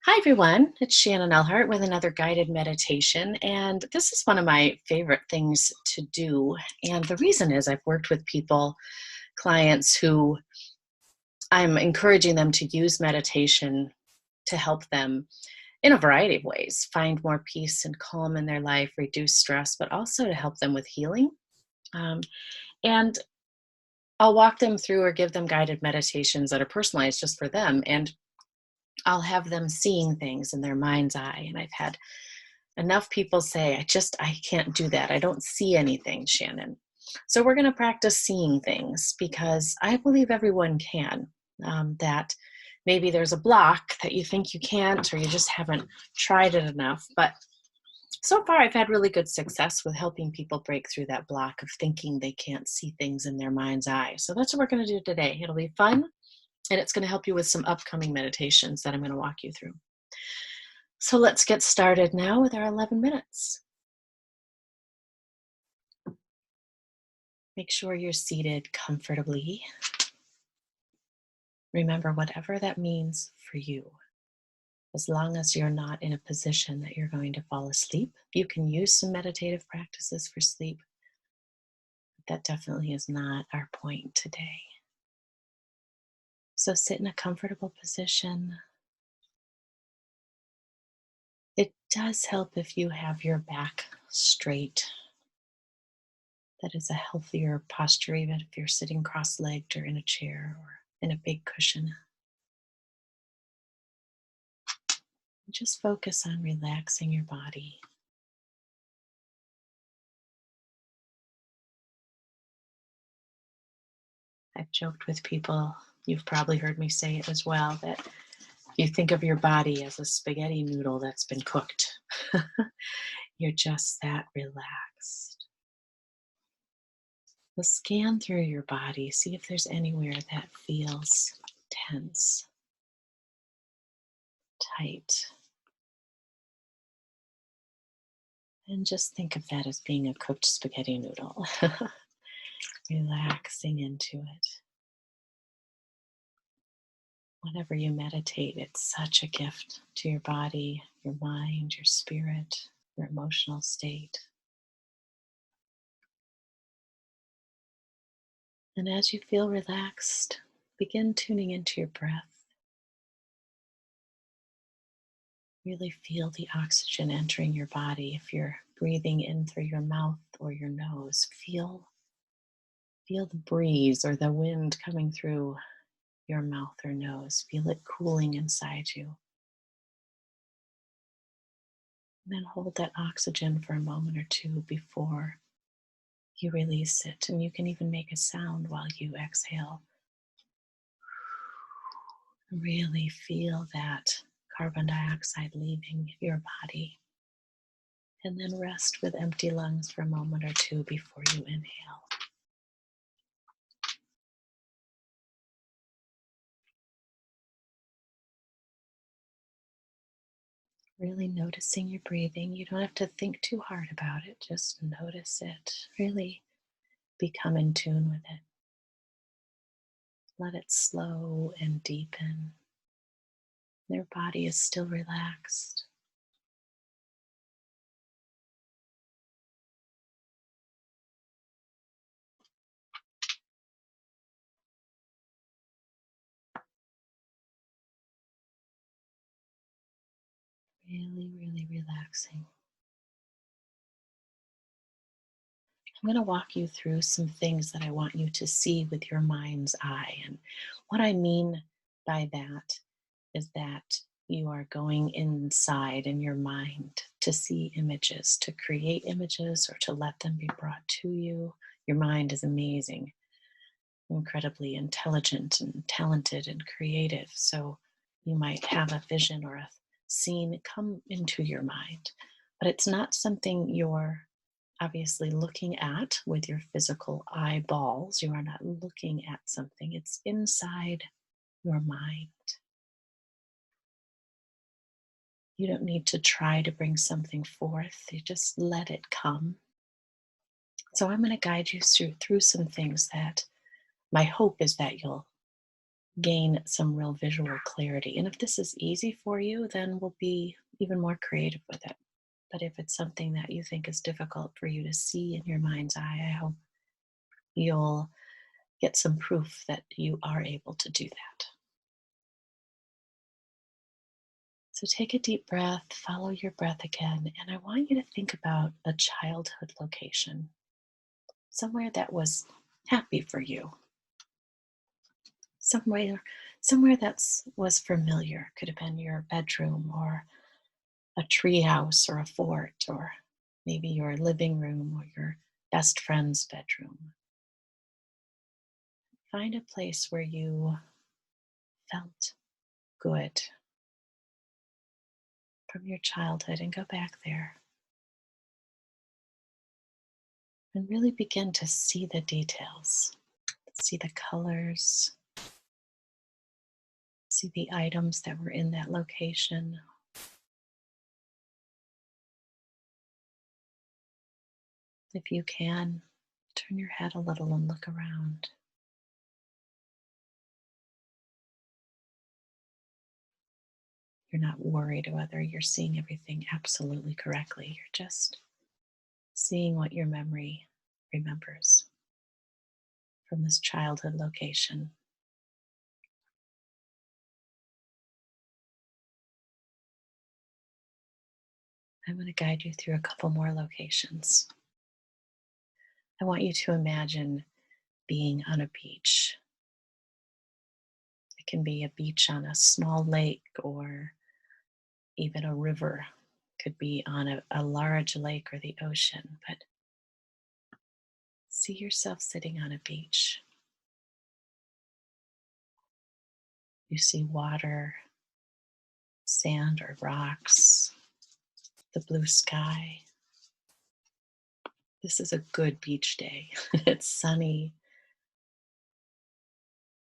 Hi, everyone. It's Shannon Elhart with another guided meditation. And this is one of my favorite things to do. And the reason is I've worked with people, clients who I'm encouraging them to use meditation to help them in a variety of ways find more peace and calm in their life, reduce stress, but also to help them with healing. Um, and I'll walk them through or give them guided meditations that are personalized just for them. And I'll have them seeing things in their mind's eye. And I've had enough people say, I can't do that. I don't see anything, Shannon. So we're going to practice seeing things because I believe everyone can. That maybe there's a block that you think you can't, or you just haven't tried it enough. But so far, I've had really good success with helping people break through that block of thinking they can't see things in their mind's eye. So that's what we're going to do today. It'll be fun, and it's going to help you with some upcoming meditations that I'm going to walk you through. So let's get started now with our 11 minutes. Make sure you're seated comfortably. Remember, whatever that means for you, as long as you're not in a position that you're going to fall asleep, you can use some meditative practices for sleep. That definitely is not our point today. So sit in a comfortable position. It does help if you have your back straight. That is a healthier posture, even if you're sitting cross-legged or in a chair or in a big cushion. Just focus on relaxing your body. I've joked with people, you've probably heard me say it as well, that you think of your body as a spaghetti noodle that's been cooked. You're just that relaxed. Well, scan through your body, see if there's anywhere that feels tense, tight. And just think of that as being a cooked spaghetti noodle, relaxing into it. Whenever you meditate, it's such a gift to your body, your mind, your spirit, your emotional state. And as you feel relaxed, begin tuning into your breath. Really feel the oxygen entering your body. If you're breathing in through your mouth or your nose, feel the breeze or the wind coming through your mouth or nose. Feel it cooling inside you. And then hold that oxygen for a moment or two before you release it. And you can even make a sound while you exhale. Really feel that carbon dioxide leaving your body. And then rest with empty lungs for a moment or two before you inhale. Really noticing your breathing. You don't have to think too hard about it. Just notice it. Really become in tune with it. Let it slow and deepen. Your body is still relaxed. Really, really relaxing. I'm going to walk you through some things that I want you to see with your mind's eye. And what I mean by that is that you are going inside in your mind to see images, to create images, or to let them be brought to you. Your mind is amazing, incredibly intelligent and talented and creative. So you might have a vision or a scene come into your mind, but it's not something you're obviously looking at with your physical eyeballs. You are not looking at something, it's inside your mind. You don't need to try to bring something forth, you just let it come. So I'm going to guide you through some things that my hope is that you'll gain some real visual clarity. And if this is easy for you, then we'll be even more creative with it. But if it's something that you think is difficult for you to see in your mind's eye, I hope you'll get some proof that you are able to do that. So take a deep breath, follow your breath again, and I want you to think about a childhood location, somewhere that was happy for you, somewhere somewhere that's was familiar. Could have been your bedroom or a tree house or a fort or maybe your living room or your best friend's bedroom. Find a place where you felt good from your childhood and go back there and really begin to see the details, see the colors, see the items that were in that location. If you can, turn your head a little and look around. You're not worried whether you're seeing everything absolutely correctly. You're just seeing what your memory remembers from this childhood location. I'm going to guide you through a couple more locations. I want you to imagine being on a beach. It can be a beach on a small lake or even a river. Could be on a large lake or the ocean, but see yourself sitting on a beach. You see water, sand or rocks, the blue sky. This is a good beach day. It's sunny.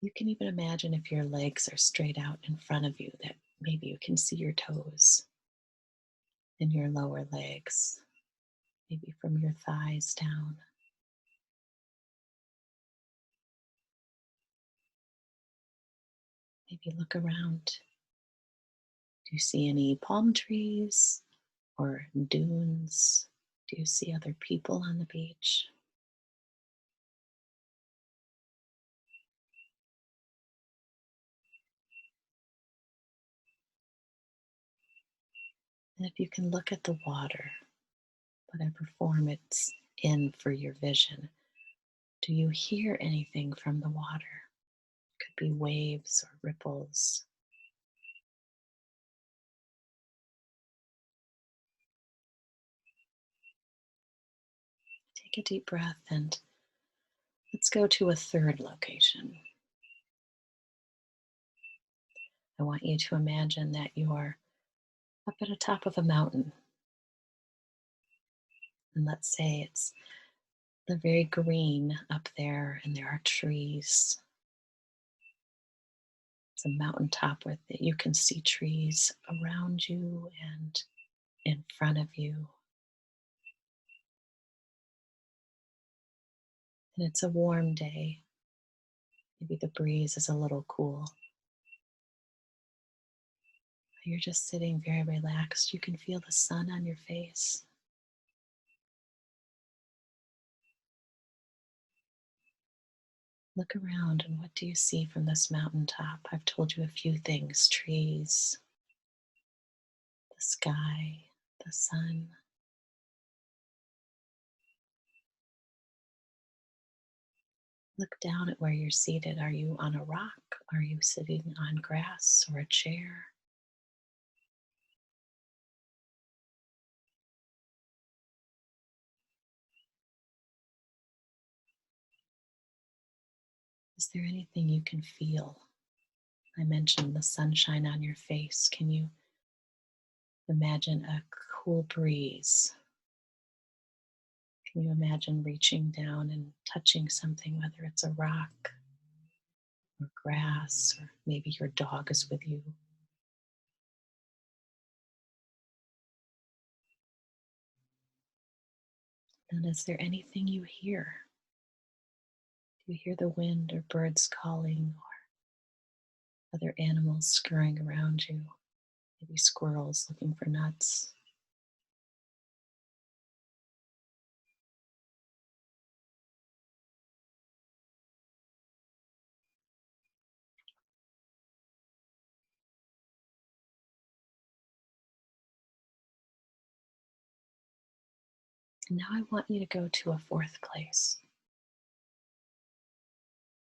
You can even imagine if your legs are straight out in front of you that maybe you can see your toes and your lower legs, maybe from your thighs down. Maybe look around. Do you see any palm trees or dunes? Do you see other people on the beach? And if you can look at the water, whatever form it's in for your vision, do you hear anything from the water? Could be waves or ripples. Take a deep breath and let's go to a third location. I want you to imagine that you're up at the top of a mountain. And let's say it's the very green up there and there are trees. It's a mountaintop where that you can see trees around you and in front of you. And it's a warm day. Maybe the breeze is a little cool. You're just sitting very relaxed. You can feel the sun on your face. Look around and what do you see from this mountaintop? I've told you a few things: trees, the sky, the sun. Look down at where you're seated. Are you on a rock? Are you sitting on grass or a chair? Is there anything you can feel? I mentioned the sunshine on your face. Can you imagine a cool breeze? Can you imagine reaching down and touching something, whether it's a rock or grass, or maybe your dog is with you? And is there anything you hear? Do you hear the wind or birds calling? other animals scurrying around you, maybe squirrels looking for nuts. And now I want you to go to a fourth place.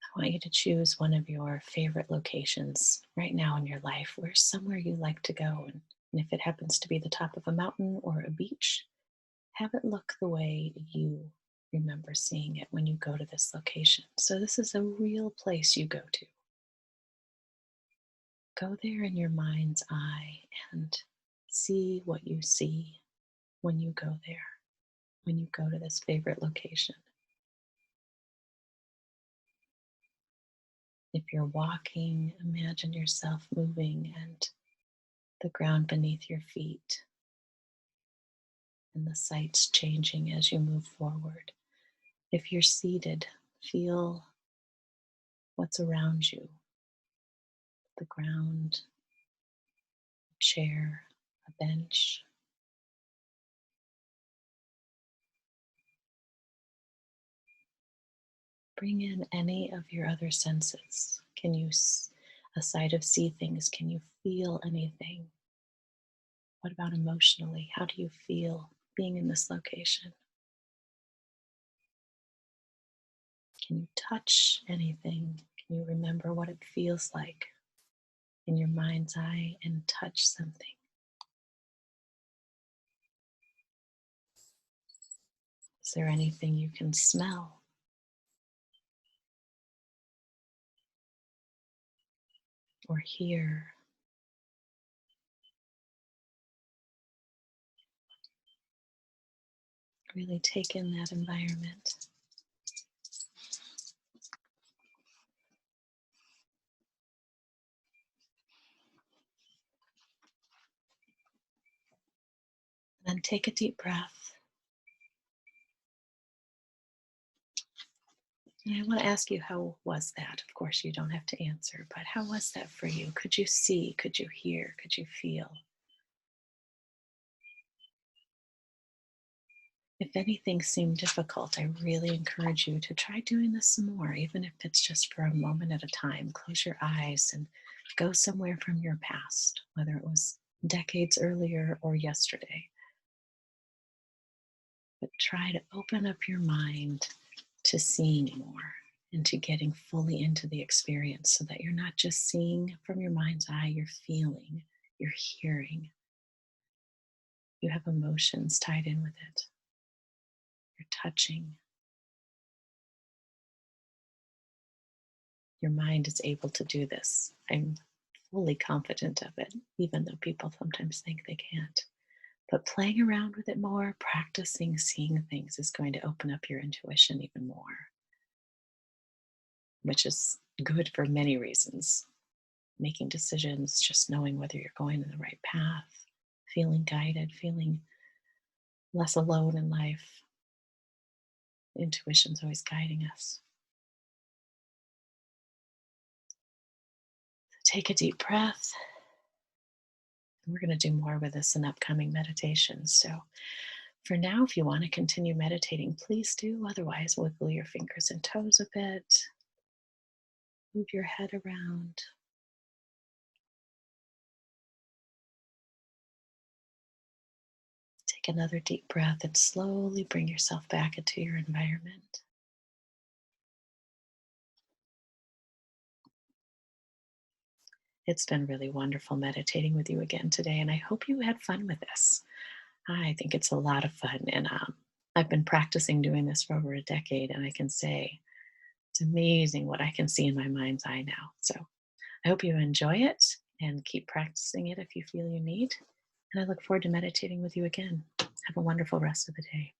I want you to choose one of your favorite locations right now in your life, where somewhere you like to go. And if it happens to be the top of a mountain or a beach, have it look the way you remember seeing it when you go to this location. So, this is a real place you go to. Go there in your mind's eye and see what you see when you go there, when you go to this favorite location. If you're walking, imagine yourself moving and the ground beneath your feet and the sights changing as you move forward. If you're seated, feel what's around you, the ground, a chair, a bench. Bring in any of your other senses. Can you, aside of see things, can you feel anything? What about emotionally? How do you feel being in this location? Can you touch anything? Can you remember what it feels like in your mind's eye and touch something? Is there anything you can smell or hear? Really take in that environment. And then take a deep breath. And I want to ask you, how was that? Of course, you don't have to answer, but how was that for you? Could you see? Could you hear? Could you feel? If anything seemed difficult, I really encourage you to try doing this some more, even if it's just for a moment at a time. Close your eyes and go somewhere from your past, whether it was decades earlier or yesterday. But try to open up your mind to seeing more and to getting fully into the experience, so that you're not just seeing from your mind's eye, you're feeling, you're hearing. You have emotions tied in with it. You're touching. Your mind is able to do this. I'm fully confident of it, even though people sometimes think they can't. But playing around with it more, practicing seeing things, is going to open up your intuition even more, which is good for many reasons. Making decisions, just knowing whether you're going in the right path, feeling guided, feeling less alone in life. Intuition's always guiding us. Take a deep breath. We're going to do more with this in upcoming meditations. So for now, if you want to continue meditating, please do. Otherwise, wiggle your fingers and toes a bit. Move your head around. Take another deep breath and slowly bring yourself back into your environment. It's been really wonderful meditating with you again today, and I hope you had fun with this. I think it's a lot of fun, and I've been practicing doing this for over a decade, and I can say it's amazing what I can see in my mind's eye now. So I hope you enjoy it and keep practicing it if you feel you need. And I look forward to meditating with you again. Have a wonderful rest of the day.